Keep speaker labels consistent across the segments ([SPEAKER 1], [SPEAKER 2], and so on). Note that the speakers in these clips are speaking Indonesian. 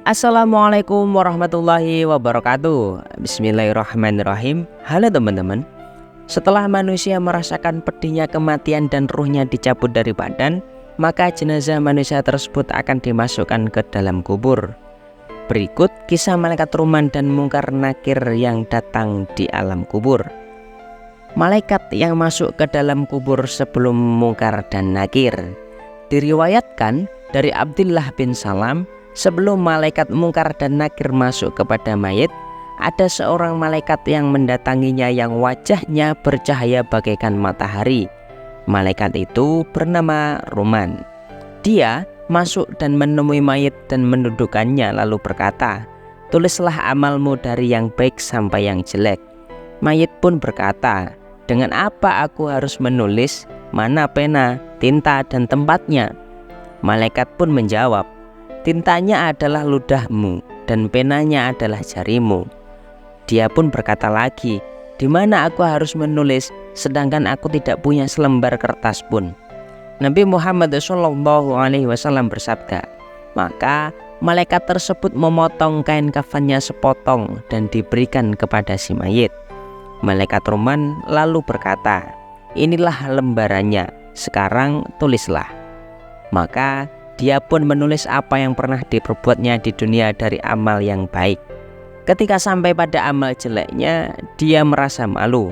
[SPEAKER 1] Assalamualaikum warahmatullahi wabarakatuh. Bismillahirrahmanirrahim. Halo teman-teman. Setelah manusia merasakan pedihnya kematian dan ruhnya dicabut dari badan, maka jenazah manusia tersebut akan dimasukkan ke dalam kubur. Berikut kisah malaikat Ruman dan Mungkar Nakir yang datang di alam kubur. Malaikat yang masuk ke dalam kubur sebelum Mungkar dan Nakir. Diriwayatkan dari Abdullah bin Salam, sebelum malaikat Mungkar dan Nakir masuk kepada mayit, ada seorang malaikat yang mendatanginya yang wajahnya bercahaya bagaikan matahari. Malaikat itu bernama Ruman. Dia masuk dan menemui mayit dan mendudukannya lalu berkata, "Tulislah amalmu dari yang baik sampai yang jelek." Mayit pun berkata, "Dengan apa aku harus menulis? Mana pena, tinta, dan tempatnya?" Malaikat pun menjawab, "Tintanya adalah ludahmu dan penanya adalah jarimu." Dia pun berkata lagi, "Di mana aku harus menulis sedangkan aku tidak punya selembar kertas pun?" Nabi Muhammad SAW bersabda, maka malaikat tersebut memotong kain kafannya sepotong dan diberikan kepada si mayit. Malaikat Ruman lalu berkata, "Inilah lembarannya, sekarang tulislah." Maka dia pun menulis apa yang pernah diperbuatnya di dunia dari amal yang baik. Ketika sampai pada amal jeleknya, dia merasa malu.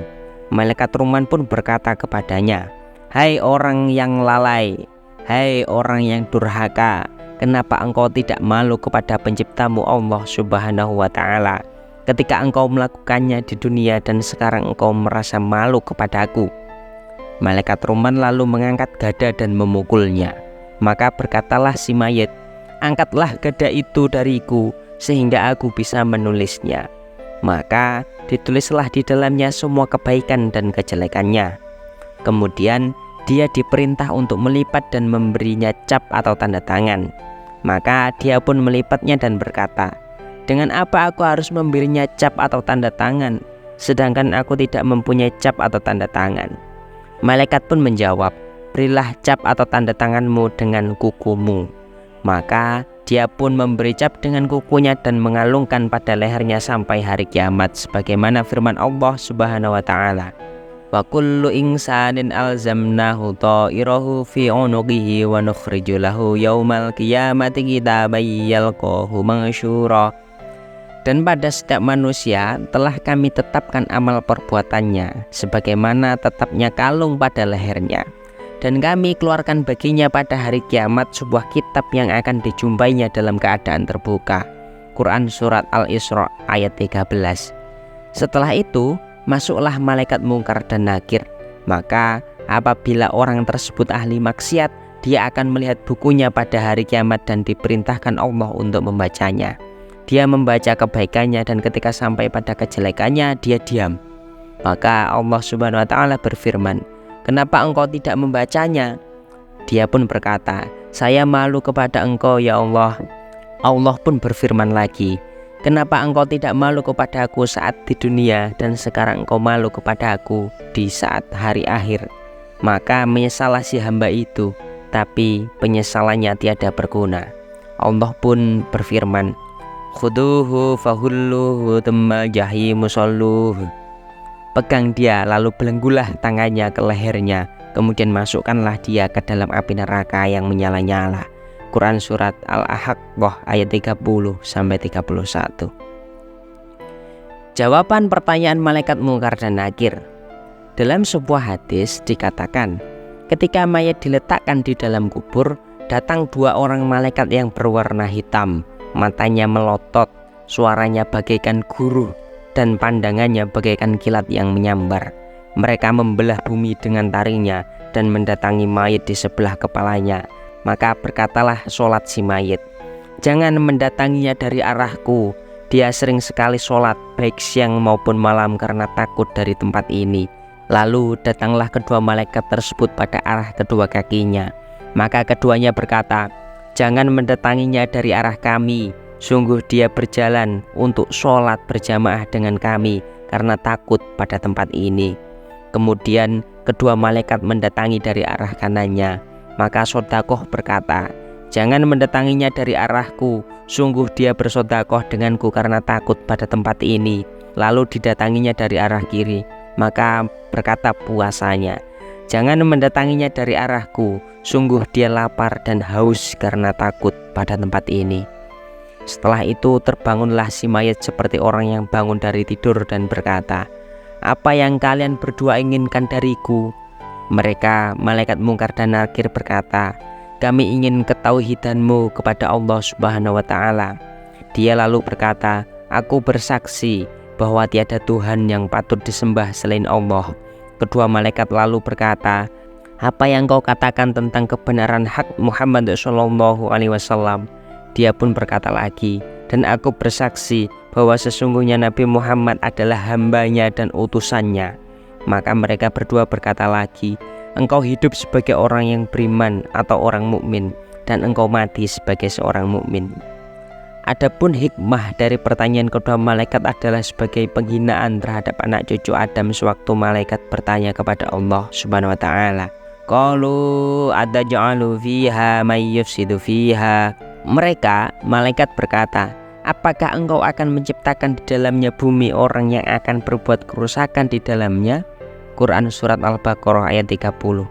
[SPEAKER 1] Malaikat Ruman pun berkata kepadanya, "Hai orang yang lalai, hai orang yang durhaka, kenapa engkau tidak malu kepada penciptamu Allah Subhanahu wa Ta'ala ketika engkau melakukannya di dunia dan sekarang engkau merasa malu kepadaku?" Malaikat Ruman lalu mengangkat gada dan memukulnya. Maka berkatalah si mayit, "Angkatlah gada itu dariku sehingga aku bisa menulisnya." Maka ditulislah di dalamnya semua kebaikan dan kejelekannya. Kemudian dia diperintah untuk melipat dan memberinya cap atau tanda tangan. Maka dia pun melipatnya dan berkata, "Dengan apa aku harus memberinya cap atau tanda tangan, sedangkan aku tidak mempunyai cap atau tanda tangan?" Malaikat pun menjawab, "Berilah cap atau tanda tanganmu dengan kukumu." Maka dia pun memberi cap dengan kukunya dan mengalungkan pada lehernya sampai hari kiamat, sebagaimana firman Allah Subhanahu wa Ta'ala, "Wa kullu insanin alzamnahu ta'irahu fi 'unuqihi wa nukhriju lahu yaumal qiyamati kitaban yalqahu mansyura." Dan pada setiap manusia telah kami tetapkan amal perbuatannya sebagaimana tetapnya kalung pada lehernya, dan kami keluarkan baginya pada hari kiamat sebuah kitab yang akan dijumpainya dalam keadaan terbuka. Quran Surat Al-Isra ayat 13. Setelah itu masuklah malaikat Mungkar dan Nakir. Maka apabila orang tersebut ahli maksiat, dia akan melihat bukunya pada hari kiamat dan diperintahkan Allah untuk membacanya. Dia membaca kebaikannya dan ketika sampai pada kejelekannya dia diam. Maka Allah Subhanahu wa Ta'ala berfirman, "Kenapa engkau tidak membacanya?" Dia pun berkata, "Saya malu kepada engkau ya Allah." Allah pun berfirman lagi, "Kenapa engkau tidak malu kepada aku saat di dunia dan sekarang engkau malu kepada aku di saat hari akhir?" Maka menyesallah si hamba itu, tapi penyesalannya tiada berguna. Allah pun berfirman, "Khuduhu fahulluhu thumma jahimu salluhu." Pegang dia lalu belenggulah tangannya ke lehernya, kemudian masukkanlah dia ke dalam api neraka yang menyala-nyala. Quran Surat Al-Haqqah ayat 30-31. Jawaban pertanyaan malaikat Mungkar dan Nakir. Dalam sebuah hadis dikatakan, ketika mayat diletakkan di dalam kubur, datang dua orang malaikat yang berwarna hitam, matanya melotot, suaranya bagaikan guruh, dan pandangannya bagaikan kilat yang menyambar. Mereka membelah bumi dengan taringnya dan mendatangi mayit di sebelah kepalanya. Maka berkatalah sholat si mayit, "Jangan mendatanginya dari arahku. Dia sering sekali sholat baik siang maupun malam karena takut dari tempat ini." Lalu datanglah kedua malaikat tersebut pada arah kedua kakinya. Maka keduanya berkata, "Jangan mendatanginya dari arah kami. Sungguh dia berjalan untuk sholat berjamaah dengan kami karena takut pada tempat ini." Kemudian kedua malaikat mendatangi dari arah kanannya. Maka Sodakoh berkata, "Jangan mendatanginya dari arahku. sungguh dia bersedekah denganku karena takut pada tempat ini. Lalu didatanginya dari arah kiri, maka berkata puasanya, jangan mendatanginya dari arahku, sungguh dia lapar dan haus karena takut pada tempat ini. Setelah itu terbangunlah si mayit seperti orang yang bangun dari tidur dan berkata, apa yang kalian berdua inginkan dariku? Mereka, malaikat mungkar dan nakir berkata, kami ingin ketauhidanmu kepada Allah Subhanahu wa Ta'ala. Dia lalu berkata, aku bersaksi bahwa tiada Tuhan yang patut disembah selain Allah. Kedua malaikat lalu berkata, apa yang kau katakan tentang kebenaran hak Muhammad Shallallahu Alaihi Wasallam? Dia pun berkata lagi, dan aku bersaksi bahwa sesungguhnya Nabi Muhammad adalah hambanya dan utusannya. Maka mereka berdua berkata lagi, engkau hidup sebagai orang yang beriman atau orang mukmin, dan engkau mati sebagai seorang mukmin. Adapun hikmah dari pertanyaan kedua malaikat adalah sebagai penghinaan terhadap anak cucu Adam sewaktu malaikat bertanya kepada Allah Subhanahu wa Ta'ala, qalu ataj'alu fiha may yufsidu fiha. Mereka, malaikat berkata, apakah engkau akan menciptakan di dalamnya bumi orang yang akan berbuat kerusakan di dalamnya? Quran Surat Al-Baqarah ayat 30.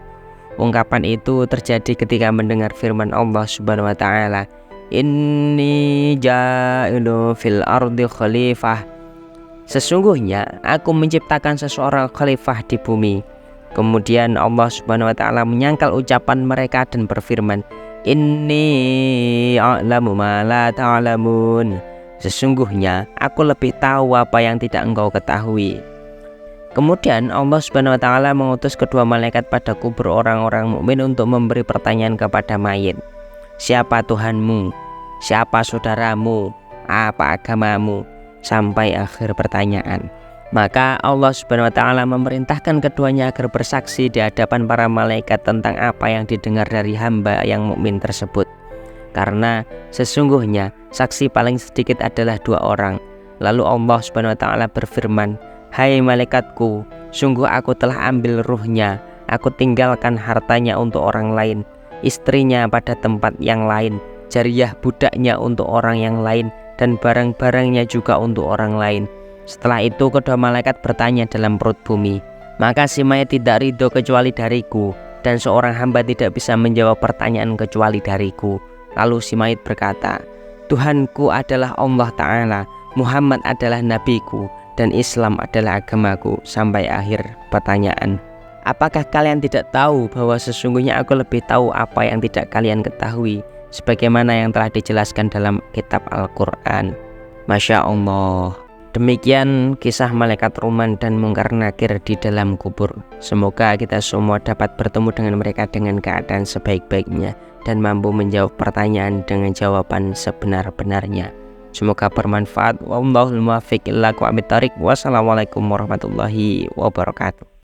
[SPEAKER 1] Ungkapan itu terjadi ketika mendengar firman Allah Subhanahu wa Ta'ala, inni ja'ilu fil ardi khalifah. Sesungguhnya aku menciptakan seseorang khalifah di bumi. Kemudian Allah Subhanahu wa Ta'ala menyangkal ucapan mereka dan berfirman, inni a'lamu ma la ta'lamun. Sesungguhnya aku lebih tahu apa yang tidak engkau ketahui. Kemudian Allah Subhanahu wa Ta'ala mengutus kedua malaikat pada kubur orang-orang mukmin untuk memberi pertanyaan kepada mayit. Siapa Tuhanmu? Siapa saudaramu? Apa agamamu? Sampai akhir pertanyaan. Maka Allah Subhanahu wa Ta'ala memerintahkan keduanya agar bersaksi di hadapan para malaikat tentang apa yang didengar dari hamba yang mukmin tersebut. Karena sesungguhnya saksi paling sedikit adalah 2 orang. Lalu Allah Subhanahu wa Ta'ala berfirman, hai malaikatku, sungguh aku telah ambil ruhnya, aku tinggalkan hartanya untuk orang lain, istrinya pada tempat yang lain, jariyah budaknya untuk orang yang lain, dan barang-barangnya juga untuk orang lain. Setelah itu kedua malaikat bertanya dalam perut bumi, maka si mayat tidak ridho kecuali dariku, dan seorang hamba tidak bisa menjawab pertanyaan kecuali dariku. Lalu si mayat berkata, Tuhanku adalah Allah Ta'ala, Muhammad adalah nabiku, dan Islam adalah agamaku. Sampai akhir pertanyaan. Apakah kalian tidak tahu bahwa sesungguhnya aku lebih tahu apa yang tidak kalian ketahui, sebagaimana yang telah dijelaskan dalam kitab Al-Quran. Masya Allah. Demikian kisah malaikat Ruman dan Mungkar Nakir di dalam kubur. Semoga kita semua dapat bertemu dengan mereka dengan keadaan sebaik-baiknya dan mampu menjawab pertanyaan dengan jawaban sebenar-benarnya. Semoga bermanfaat. Wallahul muwaffiq ila aqwamit thoriq. Wassalamualaikum warahmatullahi wabarakatuh.